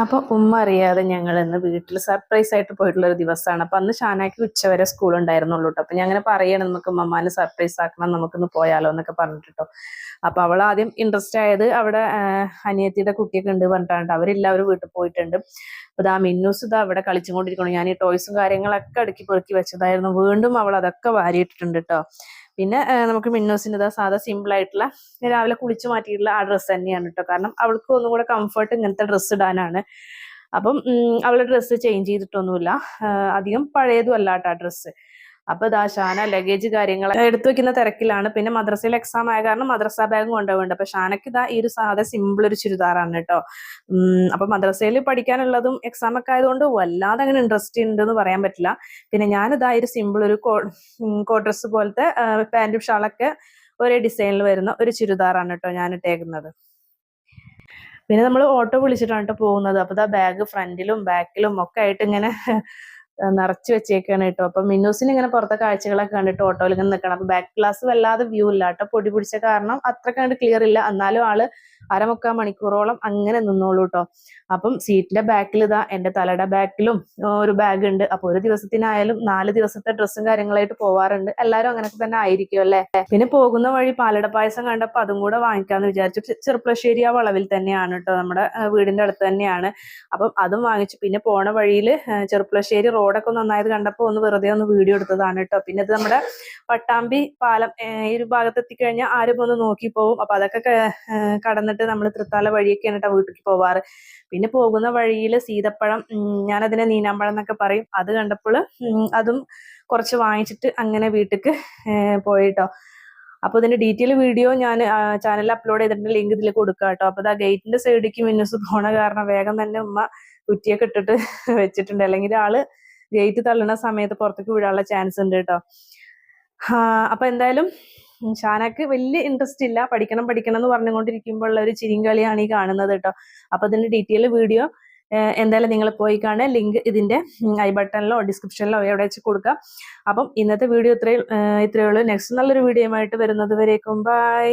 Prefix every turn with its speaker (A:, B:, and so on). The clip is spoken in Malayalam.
A: അപ്പോൾ ഉമ്മ അറിയാതെ ഞങ്ങൾ ഇന്ന് വീട്ടിൽ സർപ്രൈസ് ആയിട്ട് പോയിട്ടുള്ള ഒരു ദിവസമാണ്. അപ്പം അന്ന് ഷാനാക്ക് ഉച്ചവരെ സ്കൂൾ ഉണ്ടായിരുന്നുള്ളൂ കേട്ടോ. അപ്പം ഞാൻ അങ്ങനെ പറയണം, നമുക്ക് ഉമ്മമാനെ സർപ്രൈസ് ആക്കണം, നമുക്കൊന്ന് പോയാലോ എന്നൊക്കെ പറഞ്ഞിട്ടോ. അപ്പോൾ അവൾ ആദ്യം ഇൻട്രസ്റ്റ് ആയത് അവിടെ അനിയത്തിയുടെ കുട്ടിയൊക്കെ ഉണ്ട് പറഞ്ഞിട്ടുണ്ട്. അവരെല്ലാവരും വീട്ടിൽ പോയിട്ടുണ്ട്. അപ്പോൾ ഇതാ മിന്നൂസ് ഇതാ അവിടെ കളിച്ചുകൊണ്ടിരിക്കണം. ഞാൻ ഈ ടോയ്സും കാര്യങ്ങളൊക്കെ അടുക്കി പെറുക്കി വെച്ചതായിരുന്നു. വീണ്ടും അവൾ അതൊക്കെ വാരിയിട്ടിട്ടുണ്ട് കേട്ടോ. പിന്നെ നമുക്ക് മിന്നൂസിൻ്റെ ഇതാ സാധാ സിമ്പിൾ ആയിട്ടുള്ള രാവിലെ കുളിച്ച് മാറ്റിയിട്ടുള്ള ആ ഡ്രസ്സ് തന്നെയാണ് കേട്ടോ. കാരണം അവൾക്ക് ഒന്നും കൂടെ കംഫർട്ട് ഇങ്ങനത്തെ ഡ്രസ്സ് ഇടാനാണ്. അപ്പം അവളുടെ ഡ്രസ്സ് ചേഞ്ച് ചെയ്തിട്ടൊന്നുമില്ല, അധികം പഴയതും അല്ല കേട്ടോ ആ ഡ്രസ്സ്. അപ്പൊ ഇതാ ഷാന ലഗേജ് കാര്യങ്ങൾ എടുത്തു വെക്കുന്ന തിരക്കിലാണ്. പിന്നെ മദ്രസയിൽ എക്സാം ആയ കാരണം മദ്രസ ബാഗും കൊണ്ടുപോകുന്നുണ്ട്. അപ്പൊ ഷാനക്ക് ഇതാ ഈ ഒരു സാധാ സിമ്പിൾ ഒരു ചുരിദാറാണ് കേട്ടോ. അപ്പൊ മദ്രസയിൽ പഠിക്കാനുള്ളതും എക്സാം ഒക്കെ ആയതുകൊണ്ട് വല്ലാതെ അങ്ങനെ ഇൻട്രസ്റ്റ് ഉണ്ടെന്ന് പറയാൻ പറ്റില്ല. പിന്നെ ഞാനിതാ ഒരു സിമ്പിൾ ഒരു കോട്ട് ഡ്രസ് പോലത്തെ പാന്റും ഷാളൊക്കെ ഒരേ ഡിസൈനിൽ വരുന്ന ഒരു ചുരിദാറാണ് കേട്ടോ ഞാൻ ഇട്ടേക്കുന്നത്. പിന്നെ നമ്മൾ ഓട്ടോ വിളിച്ചിട്ടാണ് കേട്ടോ പോകുന്നത്. അപ്പൊ ഇതാ ബാഗ് ഫ്രണ്ടിലും ബാക്കിലും ഒക്കെ ആയിട്ട് ഇങ്ങനെ നിറച്ച് വെച്ചേക്കാണ് കേട്ടോ. അപ്പൊ മിന്നൂസിന് ഇങ്ങനെ പുറത്തെ കാഴ്ചകളൊക്കെ കണ്ടിട്ട് ഓട്ടോയിൽ ഇങ്ങനെ നിൽക്കണം. അപ്പൊ ബാക്ക് ഗ്ലാസ് വല്ലാതെ വ്യൂ ഇല്ല കേട്ടോ, പൊടി പിടിച്ച കാരണം അത്ര കണ്ട് ക്ലിയർ ഇല്ല. എന്നാലും ആള് 1/4 മണിക്കൂറോളം അങ്ങനെ നിന്നോളൂ കേട്ടോ. അപ്പം സീറ്റിന്റെ ബാക്കിൽ ഇതാ എന്റെ തലയുടെ ബാക്കിലും ഒരു ബാഗ് ഉണ്ട്. അപ്പൊ ഒരു ദിവസത്തിനായാലും 4 ദിവസത്തെ ഡ്രസ്സും കാര്യങ്ങളായിട്ട് പോവാറുണ്ട്. എല്ലാരും അങ്ങനെയൊക്കെ തന്നെ ആയിരിക്കും അല്ലെ. പിന്നെ പോകുന്ന വഴി പാലട പായസം കണ്ടപ്പോ അതും കൂടെ വാങ്ങിക്കാന്ന് വിചാരിച്ചു. ചെറുപ്പശ്ശേരി ആ വളവിൽ തന്നെയാണ് കേട്ടോ, നമ്മുടെ വീടിന്റെ അടുത്ത് തന്നെയാണ്. അപ്പം അതും വാങ്ങിച്ചു. പിന്നെ പോണ വഴിയിൽ ചെറുപ്പശ്ശേരി റോഡൊക്കെ നന്നായത് കണ്ടപ്പോൾ ഒന്ന് വെറുതെ ഒന്ന് വീഡിയോ എടുത്തതാണ് കേട്ടോ. പിന്നെ ഇത് നമ്മുടെ പട്ടാമ്പി പാലം ഈ ഒരു ഭാഗത്ത് എത്തിക്കഴിഞ്ഞാൽ ആരും ഒന്ന് നോക്കി പോവും. അപ്പൊ അതൊക്കെ കടന്നിട്ട് നമ്മൾ തൃത്താല വഴിയൊക്കെയാണ് കേട്ടോ വീട്ടിലേക്ക് പോവാറ്. പിന്നെ പോകുന്ന വഴിയിൽ സീതപ്പഴം, ഞാനതിനെ നീനാമ്പഴം എന്നൊക്കെ പറയും, അത് കണ്ടപ്പോൾ അതും കുറച്ച് വാങ്ങിച്ചിട്ട് അങ്ങനെ വീട്ടിലേക്ക് പോയിട്ടോ. അപ്പൊ ഇതിന്റെ ഡീറ്റെയിൽ വീഡിയോ ഞാൻ ചാനലിൽ അപ്ലോഡ് ചെയ്തിട്ടുണ്ട്, ലിങ്ക് ഇതിൽ കൊടുക്കാം കേട്ടോ. അപ്പൊ ആ ഗേറ്റിന്റെ സൈഡിലേക്ക് മിന്നൂസ് പോണ കാരണം വേഗം തന്നെ ഉമ്മ കുറ്റിയൊക്കെ ഇട്ടിട്ട് വെച്ചിട്ടുണ്ട്. അല്ലെങ്കിൽ ആള് ഗേറ്റ് തള്ളുന്ന സമയത്ത് പുറത്തേക്ക് വീഴാനുള്ള ചാൻസ് ഉണ്ട് കേട്ടോ. അപ്പൊ എന്തായാലും ഷാനക്ക് വലിയ ഇൻട്രസ്റ്റ് ഇല്ല, പഠിക്കണം പഠിക്കണം എന്ന് പറഞ്ഞുകൊണ്ടിരിക്കുമ്പോൾ ഉള്ള ഒരു ചിരിങ്കളിയാണ് ഈ കാണുന്നത് കേട്ടോ. അപ്പൊ ഇതിന്റെ ഡീറ്റെയിൽ വീഡിയോ എന്തായാലും നിങ്ങൾ പോയി കാണുക. ലിങ്ക് ഇതിന്റെ ഐ ബട്ടണിലോ ഡിസ്ക്രിപ്ഷനിലോ എവിടെ വെച്ച് കൊടുക്കാം. അപ്പം ഇന്നത്തെ വീഡിയോ ഇത്രയേ ഉള്ളൂ. നെക്സ്റ്റ് നല്ലൊരു വീഡിയോ ആയിട്ട് വരുന്നത് വരേക്കും ബൈ.